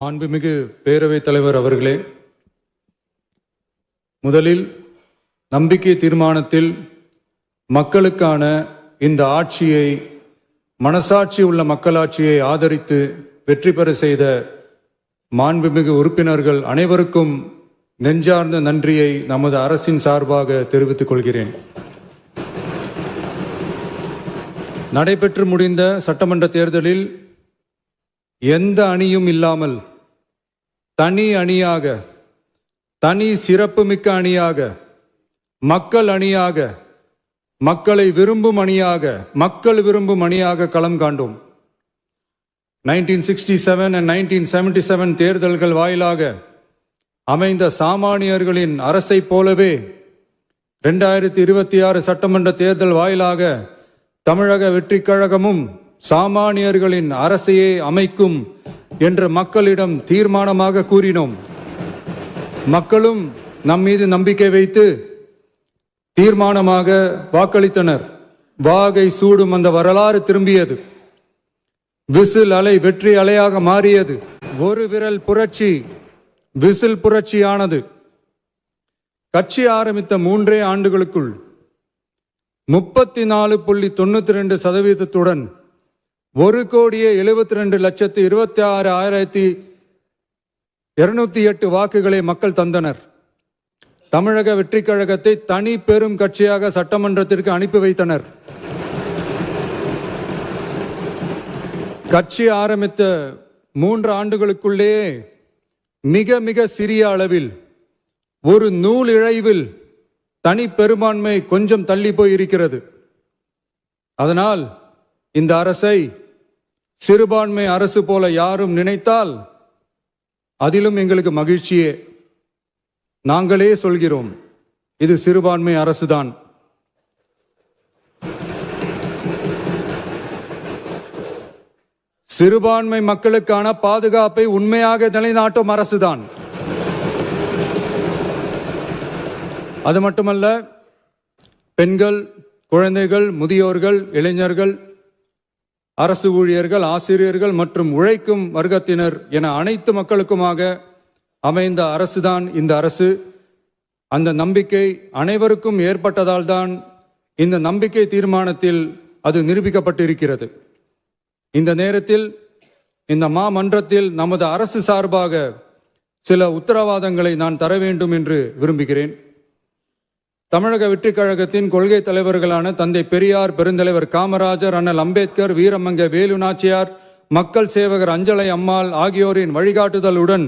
மாண்புமிகு பேரவைத் தலைவர் அவர்களே, முதலில் நம்பிக்கை தீர்மானத்தில் மக்களுக்கான இந்த ஆட்சியை, மனசாட்சி உள்ள மக்களாட்சியை ஆதரித்து வெற்றி பெற செய்த மாண்புமிகு உறுப்பினர்கள் அனைவருக்கும் நெஞ்சார்ந்த நன்றியை நமது அரசின் சார்பாக தெரிவித்துக் கொள்கிறேன். நடைபெற்று முடிந்த சட்டமன்ற தேர்தலில் எந்த அணியும் இல்லாமல் தனி அணியாக, தனி சிறப்புமிக்க அணியாக, மக்கள் அணியாக, மக்களை விரும்பும் அணியாக, மக்கள் விரும்பும் அணியாக களம் காண்டோம். 1967 and 1977 தேர்தல்கள் வாயிலாக அமைந்த சாமானியர்களின் அரசை போலவே 2026 சட்டமன்ற தேர்தல் வாயிலாக தமிழக வெற்றிக் கழகமும் சாமானியர்களின் அரசையே அமைக்கும் என்று மக்களிடம் தீர்மானமாக கூறினோம். மக்களும் நம் மீது நம்பிக்கை வைத்து தீர்மானமாக வாக்களித்தனர். வாகை சூடும் அந்த வரலாறு திரும்பியது. விசில் அலை வெற்றி அலையாக மாறியது. ஒரு விரல் புரட்சி விசில் புரட்சியானது. கட்சி ஆரம்பித்த 3 ஆண்டுகளுக்குள் 34.92% 1,72,26,208 வாக்குகளை மக்கள் தந்தனர். தமிழக வெற்றிக் கழகத்தை தனி பெரும் கட்சியாக சட்டமன்றத்திற்கு அனுப்பி வைத்தனர். கட்சி ஆரம்பித்த 3 ஆண்டுகளுக்குள்ளேயே மிக மிக சிறிய அளவில், ஒரு நூல் இழைவில் தனி பெரும்பான்மை கொஞ்சம் தள்ளி போய் இருக்கிறது. அதனால் இந்த அரசை சிறுபான்மை அரசு போல யாரும் நினைத்தால் அதிலும் எங்களுக்கு மகிழ்ச்சியே. நாங்களே சொல்கிறோம், இது சிறுபான்மை அரசுதான். சிறுபான்மை மக்களுக்கான பாதுகாப்பை உண்மையாக நிலைநாட்டும் அரசுதான். அது மட்டுமல்ல, பெண்கள், குழந்தைகள், முதியோர்கள், இளைஞர்கள், அரசு ஊழியர்கள், ஆசிரியர்கள் மற்றும் உழைக்கும் வர்க்கத்தினர் என அனைத்து மக்களுக்குமாக அமைந்த அரசுதான் இந்த அரசு. அந்த நம்பிக்கை அனைவருக்கும் ஏற்பட்டதால் தான் இந்த நம்பிக்கை தீர்மானத்தில் அது நிரூபிக்கப்பட்டிருக்கிறது. இந்த நேரத்தில் இந்த மாமன்றத்தில் நமது அரசு சார்பாக சில உத்தரவாதங்களை நான் தர வேண்டும் என்று விரும்புகிறேன். தமிழக வெற்றிக் கழகத்தின் கொள்கை தலைவர்களான தந்தை பெரியார், பெருந்தலைவர் காமராஜர், அண்ணல் அம்பேத்கர், வீரமங்க வேலு நாச்சியார், மக்கள் சேவகர் அஞ்சலை அம்மாள் ஆகியோரின் வழிகாட்டுதலுடன்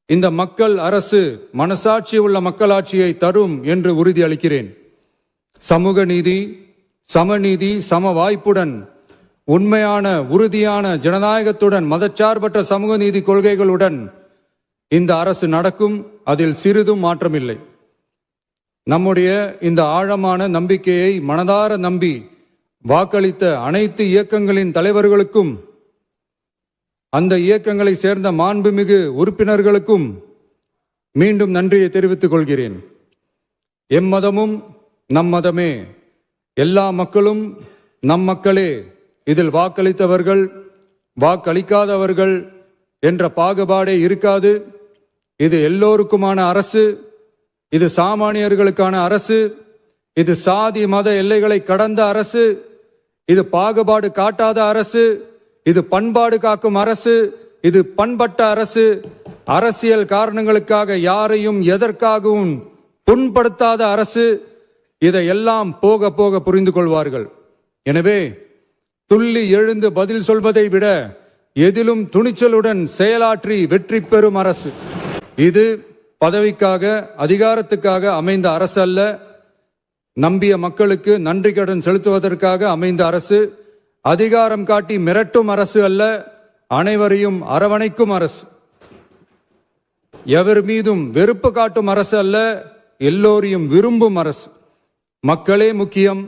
இந்த மக்கள் அரசு மனசாட்சி உள்ள மக்களாட்சியை தரும் என்று உறுதியளிக்கிறேன். சமூக நீதி, சமநீதி, சம வாய்ப்புடன், உண்மையான உறுதியான ஜனநாயகத்துடன், மதச்சார்பற்ற சமூக நீதி கொள்கைகளுடன் இந்த அரசு நடக்கும். அதில் சிறிதும் மாற்றமில்லை. நம்முடைய இந்த ஆழமான நம்பிக்கையை மனதார நம்பி வாக்களித்த அனைத்து இயக்கங்களின் தலைவர்களுக்கும், அந்த இயக்கங்களை சேர்ந்த மாண்புமிகு உறுப்பினர்களுக்கும் மீண்டும் நன்றியை தெரிவித்துக் கொள்கிறேன். எம்மதமும் நம் மதமே, எல்லா மக்களும் நம் மக்களே, இதில் வாக்களித்தவர்கள், வாக்களிக்காதவர்கள் என்ற பாகுபாடே இருக்காது. இது எல்லோருக்குமான அரசு. இது சாமானியர்களுக்கான அரசு. இது சாதி மத எல்லைகளை கடந்த அரசு. இது பாகுபாடு காட்டாத அரசு. இது பண்பாடு காக்கும் அரசு. இது பண்பட்ட அரசு. அரசியல் காரணங்களுக்காக யாரையும் எதற்காகவும் புண்படுத்தாத அரசு. இதையெல்லாம் போக போக புரிந்து கொள்வார்கள். எனவே துள்ளி எழுந்து பதில் சொல்வதை விட எதிலும் துணிச்சலுடன் செயலாற்றி வெற்றி பெறும் அரசு இது. பதவிக்காக, அதிகாரத்துக்காக அமைந்த அரசு அல்ல. நம்பிய மக்களுக்கு நன்றி கடன் செலுத்துவதற்காக அமைந்த அரசு. அதிகாரம் காட்டி மிரட்டும் அரசு அல்ல, அனைவரையும் அரவணைக்கும் அரசு. எவர் மீதும் வெறுப்பு காட்டும் அரசு அல்ல, எல்லோரையும் விரும்பும் அரசு. மக்களே முக்கியம்,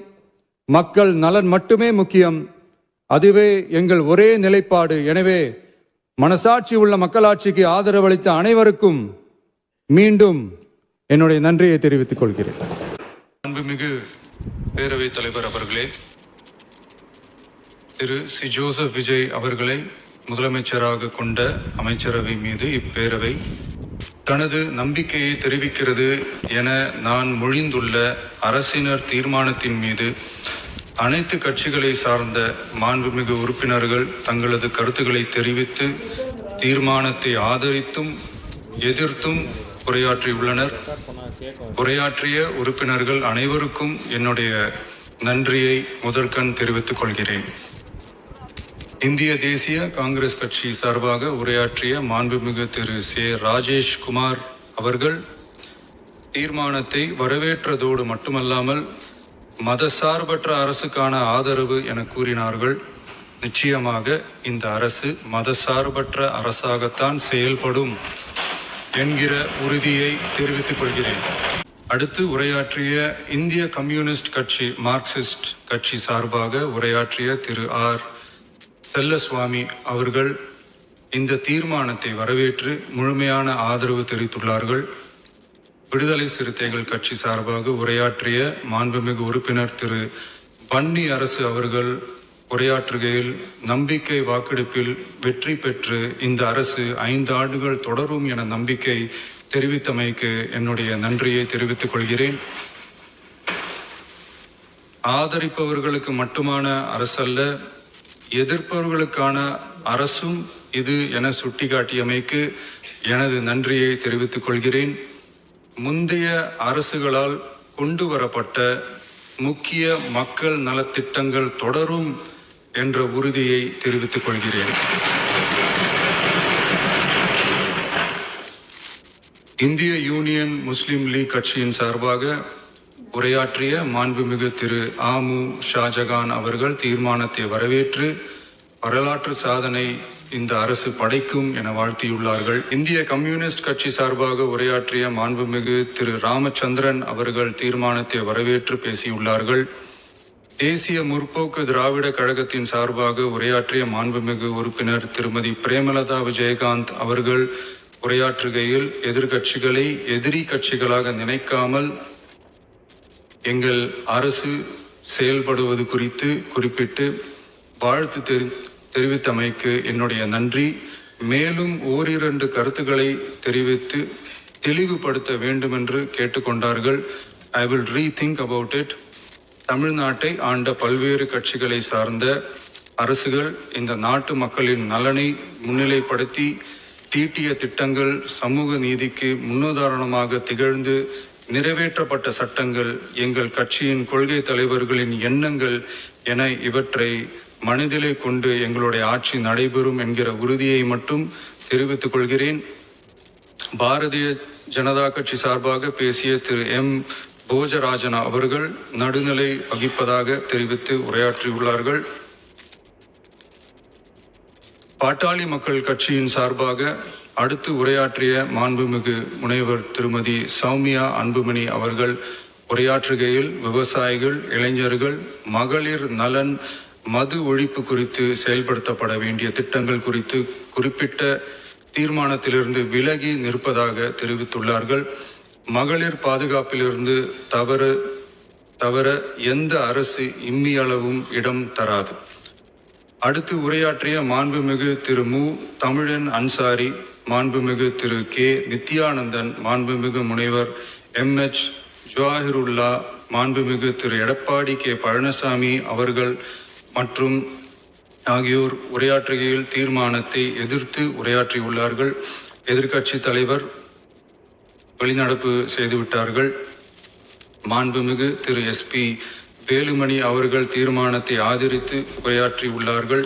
மக்கள் நலன் மட்டுமே முக்கியம். அதுவே எங்கள் ஒரே நிலைப்பாடு. எனவே மனசாட்சி உள்ள மக்களாட்சிக்கு ஆதரவளித்த அனைவருக்கும் மீண்டும் என்னுடைய நன்றியை தெரிவித்துக் கொள்கிறேன். அன்புமிகு பேரவைத் தலைவர் அவர்களே, திரு சி. ஜோசப் விஜய் அவர்களை முதலமைச்சராக கொண்ட அமைச்சரவை மீது இப்பேரவை தனது நம்பிக்கையை தெரிவிக்கிறது என நான் மொழிந்துள்ள அரசினர் தீர்மானத்தின் மீது அனைத்து கட்சிகளை சார்ந்த மாண்புமிகு உறுப்பினர்கள் தங்களது கருத்துக்களை தெரிவித்து தீர்மானத்தை ஆதரித்தும் எதிர்த்தும் உரையாற்றியுள்ளனர். உரையாற்றிய உறுப்பினர்கள் அனைவருக்கும் என்னுடைய நன்றியை முதற்கண் தெரிவித்துக் கொள்கிறேன். இந்திய தேசிய காங்கிரஸ் கட்சி சார்பாக உரையாற்றிய மாண்புமிகு திரு சே ராஜேஷ் குமார் அவர்கள் தீர்மானத்தை வரவேற்றதோடு மட்டுமல்லாமல் மதசார்பற்ற அரசுக்கான ஆதரவு என கூறினார்கள். நிச்சயமாக இந்த அரசு மதசார்பற்ற அரசாகத்தான் செயல்படும் என்கிற உறுதியை தெரிவித்துக் கொள்கிறேன். அடுத்து உரையாற்றிய இந்திய கம்யூனிஸ்ட் கட்சி மார்க்சிஸ்ட் கட்சி சார்பாக உரையாற்றிய திரு ஆர் செல்லசுவாமி அவர்கள் இந்த தீர்மானத்தை வரவேற்று முழுமையான ஆதரவு தெரிவித்துள்ளார்கள். விடுதலை சிறுத்தைகள் கட்சி சார்பாக உரையாற்றிய மாண்புமிகு உறுப்பினர் திரு பன்னி அரசு அவர்கள் உரையாற்றுகையில் நம்பிக்கை வாக்கெடுப்பில் வெற்றி பெற்று இந்த அரசு 5 ஆண்டுகள் தொடரும் என நம்பிக்கை தெரிவித்தமைக்கு என்னுடைய நன்றியை தெரிவித்துக் கொள்கிறேன். ஆதரிப்பவர்களுக்கு மட்டுமான அரசல்ல, எதிர்ப்பவர்களுக்கான அரசும் இது என சுட்டிக்காட்டியமைக்கு எனது நன்றியை தெரிவித்துக் கொள்கிறேன். முந்தைய அரசுகளால் கொண்டு வரப்பட்ட முக்கிய மக்கள் நலத்திட்டங்கள் தொடரும் என்ற உறுதியை தெரிவித்துக் கொள்கிறேன். இந்திய யூனியன் முஸ்லிம் லீக் கட்சியின் சார்பாக உரையாற்றிய மாண்புமிகு திரு ஆமு ஷாஜகான் அவர்கள் தீர்மானத்தை வரவேற்று வரலாற்று சாதனை இந்த அரசு படைக்கும் என வாழ்த்தியுள்ளார்கள். இந்திய கம்யூனிஸ்ட் கட்சி சார்பாக உரையாற்றிய மாண்புமிகு திரு ராமச்சந்திரன் அவர்கள் தீர்மானத்தை வரவேற்று பேசியுள்ளார்கள். தேசிய முற்போக்கு திராவிட கழகத்தின் சார்பாக உரையாற்றிய மாண்புமிகு உறுப்பினர் திருமதி பிரேமலதா விஜயகாந்த் அவர்கள் உரையாற்றுகையில் எதிர்கட்சிகளை எதிரி கட்சிகளாக நினைக்காமல் எங்கள் அரசு செயல்படுவது குறித்து குறிப்பிட்டு வாழ்த்து தெரிவித்தமைக்கு என்னுடைய நன்றி. மேலும் ஓரிரண்டு கருத்துக்களை தெரிவித்து தெளிவுபடுத்த வேண்டும் என்று கேட்டுக்கொண்டார்கள். I will rethink about it. தமிழ்நாட்டை ஆண்ட பல்வேறு கட்சிகளை சார்ந்த அரசுகள் இந்த நாட்டு மக்களின் நலனை முன்னிலைப்படுத்தி தீட்டிய திட்டங்கள் சமூக நீதிக்கு முன்னுதாரணமாக திகழ்ந்து நிறைவேற்றப்பட்ட சட்டங்கள் எங்கள் கட்சியின் கொள்கை தலைவர்களின் எண்ணங்கள் என இவற்றை மனதிலே கொண்டு எங்களுடைய ஆட்சி நடைபெறும் என்கிற உறுதியை மட்டும் தெரிவித்துக் கொள்கிறேன். பாரதிய ஜனதா கட்சி சார்பாக பேசிய திரு எம் போஜராஜன் அவர்கள் நடுநிலை வகிப்பதாக தெரிவித்து உரையாற்றியுள்ளார்கள். பாட்டாளி மக்கள் கட்சியின் சார்பாக அடுத்து உரையாற்றிய மாண்புமிகு முனைவர் திருமதி சௌமியா அன்புமணி அவர்கள் உரையாற்றுகையில் விவசாயிகள், இளைஞர்கள், மகளிர் நலன், மது ஒழிப்பு குறித்து செயல்படுத்தப்பட வேண்டிய திட்டங்கள் குறித்து குறிப்பிட்ட தீர்மானத்திலிருந்து விலகி நிற்பதாக தெரிவித்துள்ளார்கள். மகளிர் பாதுகாப்பிலிருந்து தவற எந்த அரசு இம்மியளவும் இடம் தராது. அடுத்து உரையாற்றிய மாண்புமிகு திரு மு தமிழன் அன்சாரி, மாண்புமிகு திரு கே நித்யானந்தன், மாண்புமிகு முனைவர் MH ஜவாஹிருல்லா, மாண்புமிகு திரு எடப்பாடி கே பழனிசாமி அவர்கள் மற்றும் ஆகியோர் உரையாற்றுகையில் தீர்மானத்தை எதிர்த்து உரையாற்றியுள்ளார்கள். எதிர்க்கட்சி தலைவர் வெளிநடப்பு செய்துவிட்டார்கள். மாண்புமிகு திரு SP வேலுமணி அவர்கள் தீர்மானத்தை ஆதரித்து உரையாற்றியுள்ளார்கள்.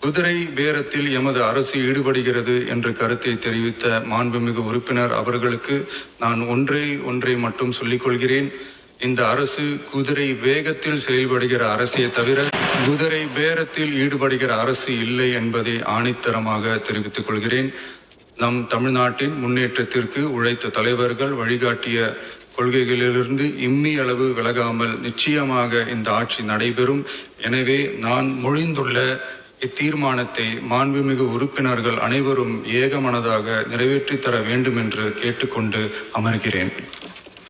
குதிரை பேரத்தில் எமது அரசு ஈடுபடுகிறது என்ற கருத்தை தெரிவித்த மாண்புமிகு உறுப்பினர் அவர்களுக்கு நான் ஒன்றை மட்டும் சொல்லிக் கொள்கிறேன். இந்த அரசு குதிரை வேகத்தில் செயல்படுகிற அரசே தவிர குதிரை பேரத்தில் ஈடுபடுகிற அரசு இல்லை என்பதை ஆணித்தரமாக தெரிவித்துக் கொள்கிறேன். நம் தமிழ்நாட்டின் முன்னேற்றத்திற்கு உழைத்த தலைவர்கள் வழிகாட்டிய கொள்கைகளிலிருந்து இம்மி அளவு விலகாமல் நிச்சயமாக இந்த ஆட்சி நடைபெறும். எனவே நான் மொழிந்துள்ள இத்தீர்மானத்தை மாண்புமிகு உறுப்பினர்கள் அனைவரும் ஏகமனதாக நிறைவேற்றித் தர வேண்டும் என்று கேட்டுக்கொண்டு அமர்கிறேன்.